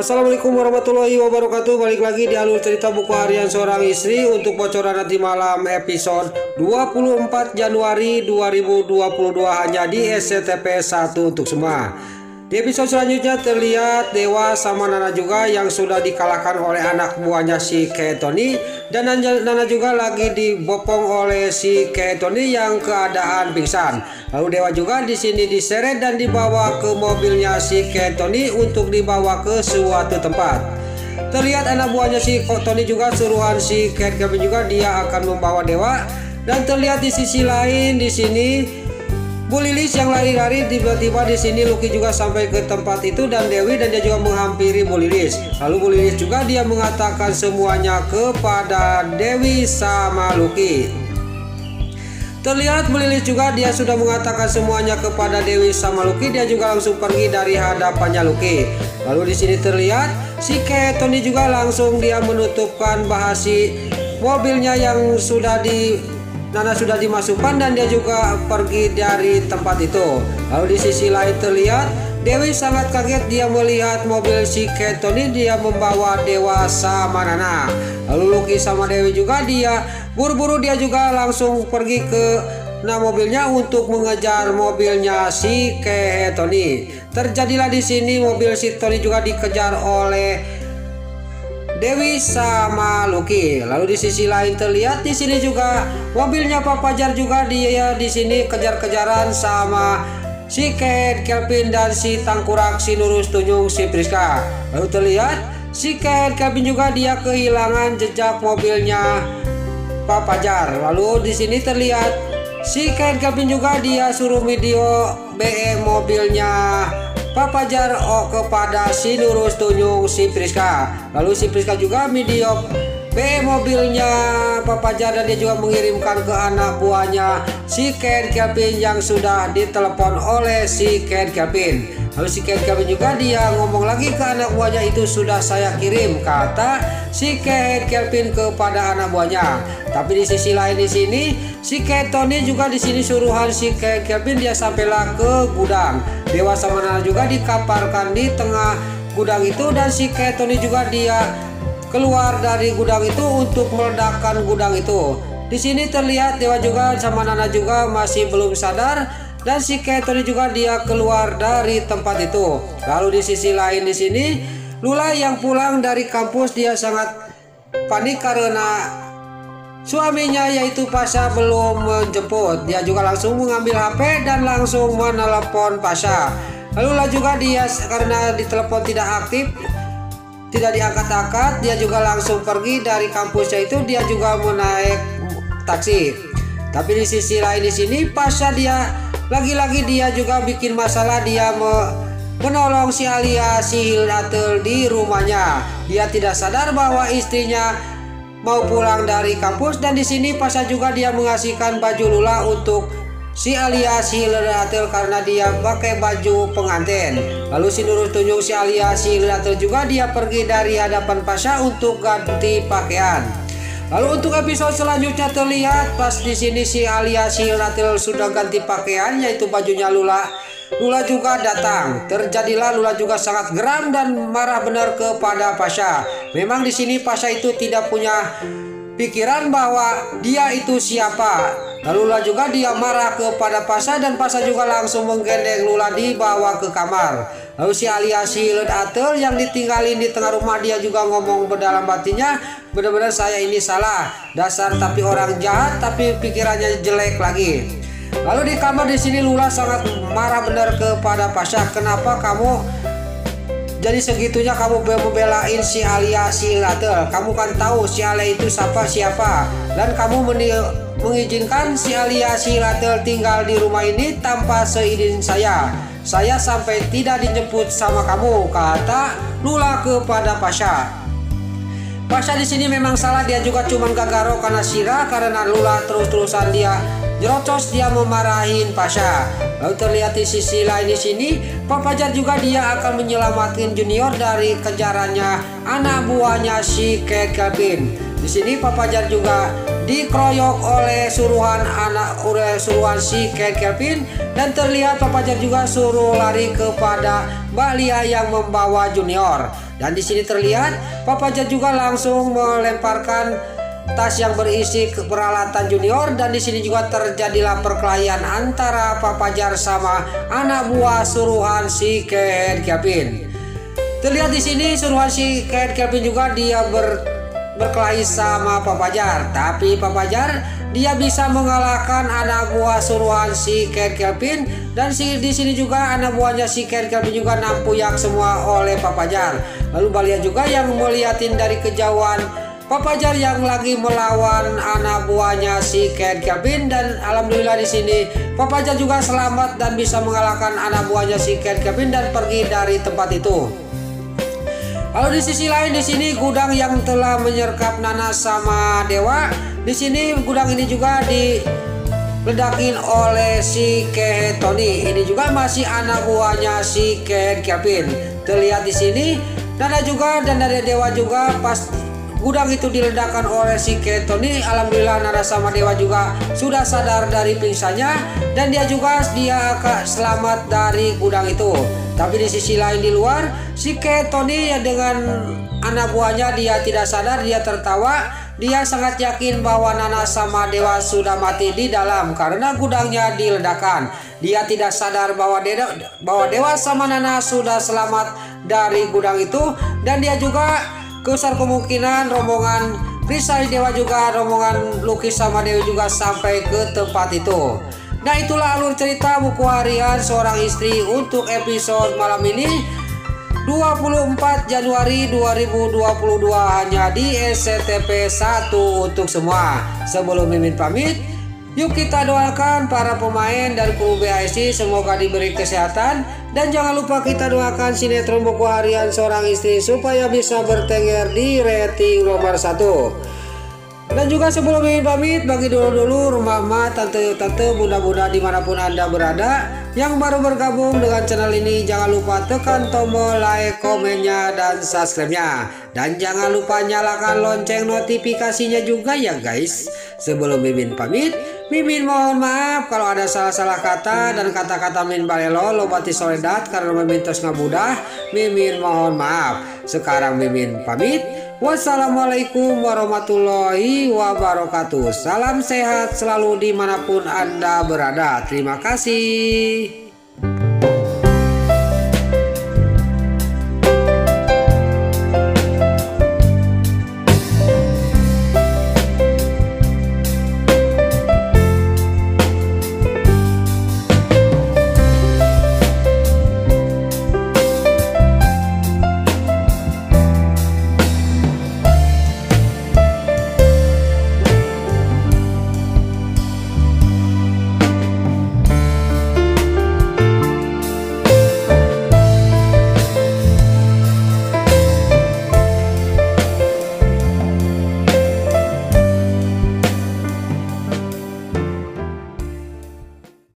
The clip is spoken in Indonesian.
Assalamualaikum warahmatullahi wabarakatuh. Balik lagi di alur cerita buku harian seorang istri untuk bocoran nanti malam episode 24 Januari 2022 hanya di SCTV 1 untuk semua. Di episode selanjutnya terlihat Dewa sama Nana juga yang sudah dikalahkan oleh anak buahnya si Tony, dan Nana juga lagi dibopong oleh si Tony yang keadaan pingsan. Lalu Dewa juga di sini diseret dan dibawa ke mobilnya si Tony untuk dibawa ke suatu tempat. Terlihat anak buahnya si Tony juga suruhan si Kevin juga dia akan membawa Dewa, dan terlihat di sisi lain di sini Bu Lilis yang lari-lari tiba-tiba di sini Lucky juga sampai ke tempat itu dan Dewi, dan dia juga menghampiri Bu Lilis. Lalu Bu Lilis juga dia mengatakan semuanya kepada Dewi sama Lucky. Terlihat Bu Lilis juga dia sudah mengatakan semuanya kepada Dewi sama Lucky, dia juga langsung pergi dari hadapannya Lucky. Lalu di sini terlihat si Tony juga langsung dia menutupkan bahasi mobilnya yang sudah Nana sudah dimasukkan, dan dia juga pergi dari tempat itu. Lalu di sisi lain terlihat Dewi sangat kaget dia melihat mobil si Tony dia membawa Dewa sama Nana. Lalu Lucky sama Dewi juga dia buru-buru dia juga langsung pergi ke mobilnya untuk mengejar mobilnya si Tony. Terjadilah di sini mobil si Tony juga dikejar oleh Dewi sama Lucky. Lalu di sisi lain terlihat di sini juga mobilnya Pak Fajar juga dia di sini kejar-kejaran sama si Kelvin dan si Tangkurak, si Nurus Tunjung, si Priska. Lalu terlihat si Kelvin juga dia kehilangan jejak mobilnya Pak Fajar. Lalu di sini terlihat si Kelvin juga dia suruh video BM mobilnya Pak Fajar kepada si Nurus Tunjung, si Priska. Lalu si Priska juga video mobilnya Pak Fajar, dan dia juga mengirimkan ke anak buahnya si Kelvin yang sudah ditelepon oleh si Kelvin. Lalu si Kelvin juga dia ngomong lagi ke anak buahnya, itu sudah saya kirim, kata si Kelvin kepada anak buahnya. Tapi di sisi lain di sini si Tony juga di sini suruhan si Kelvin dia sampailah ke gudang. Dewa sama Nana juga dikaparkan di tengah gudang itu, dan si Tony juga dia keluar dari gudang itu untuk meledakkan gudang itu. Di sini terlihat Dewa juga sama Nana juga masih belum sadar, dan si Tony juga dia keluar dari tempat itu. Lalu di sisi lain di sini Lula yang pulang dari kampus dia sangat panik karena suaminya yaitu Pasha belum menjemput. Dia juga langsung mengambil HP dan langsung menelepon Pasha. Lalu juga dia karena ditelepon tidak aktif, tidak diangkat-angkat, dia juga langsung pergi dari kampusnya itu. Dia juga mau naik taksi. Tapi di sisi lain di sini Pasha dia lagi-lagi dia juga bikin masalah, dia menolong si Alia si Hildatul di rumahnya. Dia tidak sadar bahwa istrinya mau pulang dari kampus, dan di sini Pasha juga dia mengasihkan baju Lula untuk si Alia si Hildatul karena dia pakai baju pengantin. Lalu si Nurus Tunjung si Alia si Hildatul juga dia pergi dari hadapan Pasha untuk ganti pakaian. Lalu untuk episode selanjutnya terlihat pas di sini si Alia si Hildatul sudah ganti pakaian yaitu bajunya Lula juga datang. Terjadilah Lula juga sangat geram dan marah benar kepada Pasha. Memang di sini Pasha itu tidak punya pikiran bahwa dia itu siapa. Lalu Lula juga dia marah kepada Pasha, dan Pasha juga langsung menggendeng Lula dibawa ke kamar. Lalu si Alia si Hildatul yang ditinggalin di tengah rumah dia juga ngomong berdalam hatinya, benar-benar saya ini salah, dasar tapi orang jahat tapi pikirannya jelek lagi. Lalu di kamar di sini Lula sangat marah benar kepada Pasha. Kenapa kamu jadi segitunya kamu membelain si Alia si Hildatul? Kamu kan tahu si Alia itu siapa, dan kamu mengizinkan si Alia si Hildatul tinggal di rumah ini tanpa seizin saya. Saya sampai tidak dijemput sama kamu, kata Lula kepada Pasha. Pasha di sini memang salah, dia juga cuma gagaro karena Sira, karena Lula terus-terusan dia jerocos dia memarahin Pasha. Lalu terlihat di sisi lain di sini Pak Fajar juga dia akan menyelamatkan Junior dari kejarannya anak buahnya si Kelvin. Di sini Pak Fajar juga dikeroyok oleh suruhan si Ken Kevin, dan terlihat Papajar juga suruh lari kepada Mbak Lia yang membawa Junior. Dan di sini terlihat Papajar juga langsung melemparkan tas yang berisi peralatan Junior, dan di sini juga terjadilah perkelahian antara Papajar sama anak buah suruhan si Ken Kevin. Terlihat di sini suruhan si Ken Kevin juga dia berkelahi sama Papajar, tapi Papajar dia bisa mengalahkan anak buah suruhan si Ken Kevin, dan di sini juga anak buahnya si Ken Kevin juga nampuyak semua oleh Papajar. Lalu Balia juga yang melihatin dari kejauhan Papajar yang lagi melawan anak buahnya si Ken Kevin, dan alhamdulillah di sini Papajar juga selamat dan bisa mengalahkan anak buahnya si Ken Kevin dan pergi dari tempat itu. Lalu di sisi lain di sini gudang yang telah menyergap Nana sama Dewa, di sini gudang ini juga diledakin oleh si Tony. Ini juga masih anak buahnya si Ken Kevin. Terlihat di sini Nana juga dan dari Dewa juga pas gudang itu diledakkan oleh si Tony. Alhamdulillah Nana sama Dewa juga sudah sadar dari pingsannya, dan dia akan selamat dari gudang itu. Tapi di sisi lain di luar si Tony ya dengan anak buahnya dia tidak sadar, dia tertawa. Dia sangat yakin bahwa Nana sama Dewa sudah mati di dalam karena gudangnya diledakkan. Dia tidak sadar bahwa Dewa sama Nana sudah selamat dari gudang itu, dan dia juga besar kemungkinan rombongan Risa Dewa juga rombongan Lukis sama Dewi juga sampai ke tempat itu. Nah, itulah alur cerita buku harian seorang istri untuk episode malam ini 24 Januari 2022 hanya di SCTP 1 untuk semua. Sebelum Mimin pamit, yuk kita doakan para pemain dan kru BASI semoga diberi kesehatan, dan jangan lupa kita doakan sinetron buku harian seorang istri supaya bisa bertengger di rating nomor 1. Dan juga sebelum Mimin pamit, bagi dulu rumah tante bunda-bunda dimanapun Anda berada yang baru bergabung dengan channel ini, jangan lupa tekan tombol like, komennya, dan subscribe-nya. Dan jangan lupa nyalakan lonceng notifikasinya juga ya guys. Sebelum Mimin pamit, Mimin mohon maaf kalau ada salah-salah kata dan kata-kata Min balelo lobati soledat karena Mimin tos ngabudah. Mimin mohon maaf. Sekarang Mimin pamit. Wassalamualaikum warahmatullahi wabarakatuh. Salam sehat selalu dimanapun Anda berada. Terima kasih.